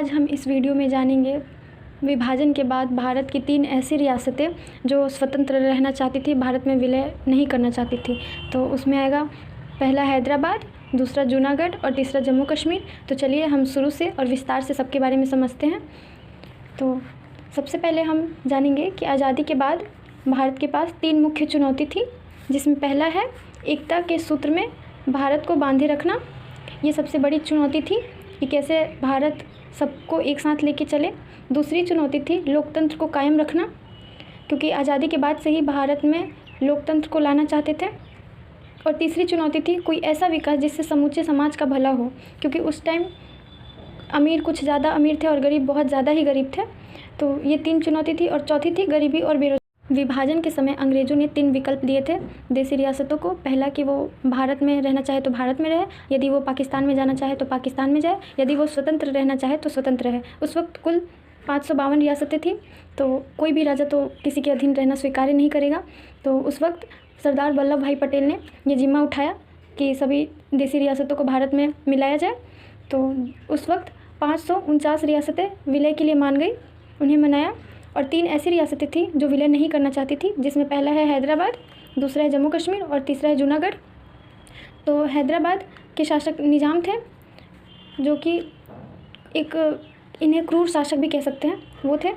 आज हम इस वीडियो में जानेंगे विभाजन के बाद भारत की 3 ऐसी रियासतें जो स्वतंत्र रहना चाहती थी, भारत में विलय नहीं करना चाहती थी। तो उसमें आएगा पहला हैदराबाद, दूसरा जूनागढ़ और तीसरा जम्मू कश्मीर। तो चलिए हम शुरू से और विस्तार से सबके बारे में समझते हैं। तो सबसे पहले हम जानेंगे कि आज़ादी के बाद भारत के पास 3 मुख्य चुनौती थी, जिसमें पहला है एकता के सूत्र में भारत को बांधे रखना। ये सबसे बड़ी चुनौती थी कि कैसे भारत सबको एक साथ लेके चले। दूसरी चुनौती थी लोकतंत्र को कायम रखना, क्योंकि आज़ादी के बाद से ही भारत में लोकतंत्र को लाना चाहते थे। और तीसरी चुनौती थी कोई ऐसा विकास जिससे समूचे समाज का भला हो, क्योंकि उस टाइम अमीर कुछ ज़्यादा अमीर थे और गरीब बहुत ज़्यादा ही गरीब थे। तो ये 3 चुनौती थी। और चौथी थी गरीबी और बेरोजगारी। विभाजन के समय अंग्रेज़ों ने 3 विकल्प दिए थे देशी रियासतों को। पहला कि वो भारत में रहना चाहे तो भारत में रहे, यदि वो पाकिस्तान में जाना चाहे तो पाकिस्तान में जाए, यदि वो स्वतंत्र रहना चाहे तो स्वतंत्र रहे। उस वक्त कुल 552 रियासतें थी, तो कोई भी राजा तो किसी के अधीन रहना स्वीकार नहीं करेगा। तो उस वक्त सरदार वल्लभ भाई पटेल ने ये जिम्मा उठाया कि सभी देशी रियासतों को भारत में मिलाया जाए। तो उस वक्त 549 रियासतें विलय के लिए मान गई, उन्हें मनाया। और 3 ऐसी रियासतें थी जो विलय नहीं करना चाहती थी, जिसमें पहला है हैदराबाद, दूसरा है जम्मू कश्मीर और तीसरा है जूनागढ़। तो हैदराबाद के शासक निज़ाम थे, जो कि इन्हें क्रूर शासक भी कह सकते हैं, वो थे।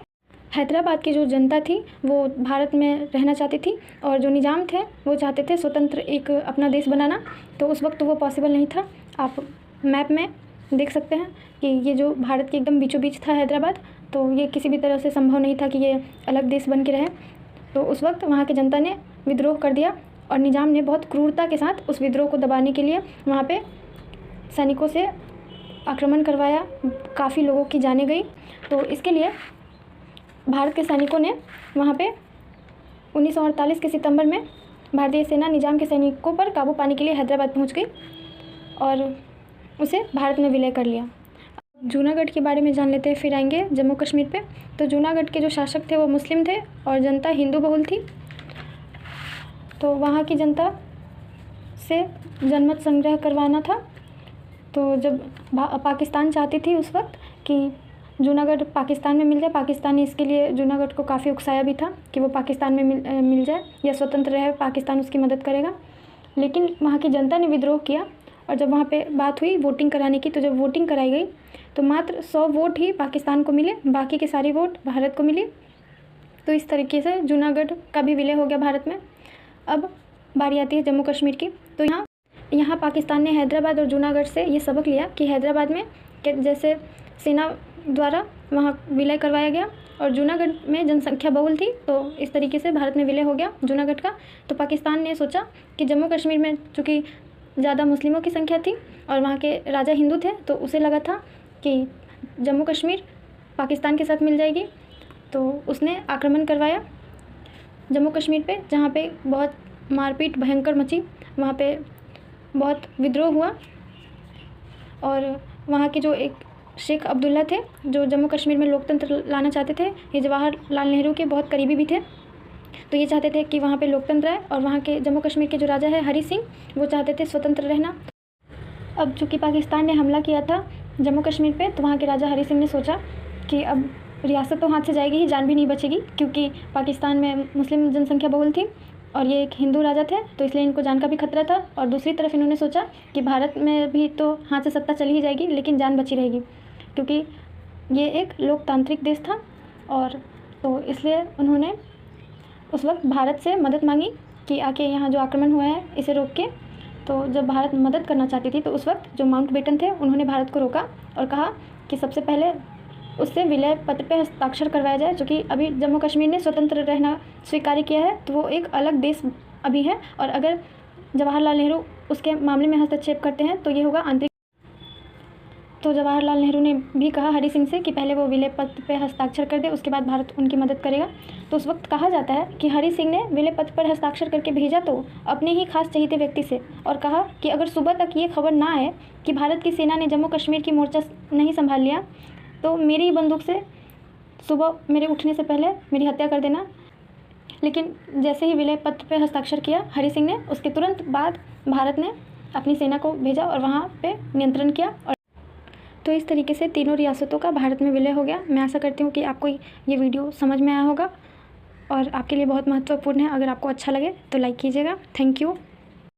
हैदराबाद की जो जनता थी वो भारत में रहना चाहती थी, और जो निज़ाम थे वो चाहते थे स्वतंत्र एक अपना देश बनाना। तो उस वक्त वो पॉसिबल नहीं था। आप मैप में देख सकते हैं कि ये जो भारत के एकदम बीचों बीच था हैदराबाद, तो ये किसी भी तरह से संभव नहीं था कि ये अलग देश बन के रहे। तो उस वक्त वहाँ की जनता ने विद्रोह कर दिया, और निज़ाम ने बहुत क्रूरता के साथ उस विद्रोह को दबाने के लिए वहाँ पे सैनिकों से आक्रमण करवाया, काफ़ी लोगों की जानें गई। तो इसके लिए भारत के सैनिकों ने वहाँ पे 1948 के सितंबर में भारतीय सेना निज़ाम के सैनिकों पर काबू पाने के लिए हैदराबाद पहुँच गई और उसे भारत में विलय कर लिया। जूनागढ़ के बारे में जान लेते हैं, फिर आएंगे जम्मू कश्मीर पे। तो जूनागढ़ के जो शासक थे वो मुस्लिम थे और जनता हिंदू बहुल थी। तो वहाँ की जनता से जनमत संग्रह करवाना था। तो जब पाकिस्तान चाहती थी उस वक्त कि जूनागढ़ पाकिस्तान में मिल जाए, पाकिस्तान ने इसके लिए जूनागढ़ को काफ़ी उकसाया भी था कि वो पाकिस्तान में मिल जाए या स्वतंत्र रहे, पाकिस्तान उसकी मदद करेगा। लेकिन वहाँ की जनता ने विद्रोह किया, और जब वहाँ पे बात हुई वोटिंग कराने की, तो जब वोटिंग कराई गई तो मात्र 100 वोट ही पाकिस्तान को मिले, बाकी के सारी वोट भारत को मिली। तो इस तरीके से जूनागढ़ का भी विलय हो गया भारत में। अब बारी आती है जम्मू कश्मीर की। तो यहाँ पाकिस्तान ने हैदराबाद और जूनागढ़ से ये सबक लिया कि हैदराबाद में जैसे सेना द्वारा वहाँ विलय करवाया गया, और जूनागढ़ में जनसंख्या बहुल थी, तो इस तरीके से भारत में विलय हो गया जूनागढ़ का। तो पाकिस्तान ने सोचा कि जम्मू कश्मीर में चूँकि ज़्यादा मुस्लिमों की संख्या थी और वहाँ के राजा हिंदू थे, तो उसे लगा था कि जम्मू कश्मीर पाकिस्तान के साथ मिल जाएगी। तो उसने आक्रमण करवाया जम्मू कश्मीर पे, जहाँ पे बहुत मारपीट भयंकर मची, वहाँ पे बहुत विद्रोह हुआ। और वहाँ के जो एक शेख अब्दुल्ला थे, जो जम्मू कश्मीर में लोकतंत्र लाना चाहते थे, ये जवाहरलाल नेहरू के बहुत करीबी भी थे। तो ये चाहते थे कि वहाँ पे लोकतंत्र आए। और वहाँ के जम्मू कश्मीर के जो राजा है हरी सिंह, वो चाहते थे स्वतंत्र रहना। अब चूँकि पाकिस्तान ने हमला किया था जम्मू कश्मीर पे, तो वहाँ के राजा हरी सिंह ने सोचा कि अब रियासत तो हाथ से जाएगी ही, जान भी नहीं बचेगी, क्योंकि पाकिस्तान में मुस्लिम जनसंख्या बहुल थी और ये एक हिंदू राजा थे, तो इसलिए इनको जान का भी खतरा था। और दूसरी तरफ इन्होंने सोचा कि भारत में भी तो हाथ से सत्ता चली ही जाएगी, लेकिन जान बची रहेगी, क्योंकि ये एक लोकतांत्रिक देश था। और तो इसलिए उन्होंने उस वक्त भारत से मदद मांगी कि आके यहाँ जो आक्रमण हुआ है इसे रोक के। तो जब भारत मदद करना चाहती थी, तो उस वक्त जो माउंटबेटन थे उन्होंने भारत को रोका और कहा कि सबसे पहले उससे विलय पत्र पे हस्ताक्षर करवाया जाए, क्योंकि अभी जम्मू कश्मीर ने स्वतंत्र रहना स्वीकार किया है, तो वो एक अलग देश अभी है। और अगर जवाहरलाल नेहरू उसके मामले में हस्तक्षेप करते हैं तो ये होगा आंतरिक। तो जवाहरलाल नेहरू ने भी कहा हरी सिंह से कि पहले वो विलय पत्र पे हस्ताक्षर कर दे, उसके बाद भारत उनकी मदद करेगा। तो उस वक्त कहा जाता है कि हरी सिंह ने विलय पत्र पर हस्ताक्षर करके भेजा तो अपने ही खास चहीते व्यक्ति से, और कहा कि अगर सुबह तक ये खबर ना आए कि भारत की सेना ने जम्मू कश्मीर की मोर्चा नहीं संभाल लिया, तो मेरी ही बंदूक से सुबह मेरे उठने से पहले मेरी हत्या कर देना। लेकिन जैसे ही विलय पत्र पे हस्ताक्षर किया हरी सिंह ने, उसके तुरंत बाद भारत ने अपनी सेना को भेजा और वहाँ पे नियंत्रण किया। और तो इस तरीके से तीनों रियासतों का भारत में विलय हो गया। मैं आशा करती हूँ कि आपको ये वीडियो समझ में आया होगा और आपके लिए बहुत महत्वपूर्ण है। अगर आपको अच्छा लगे तो लाइक कीजिएगा। Thank you.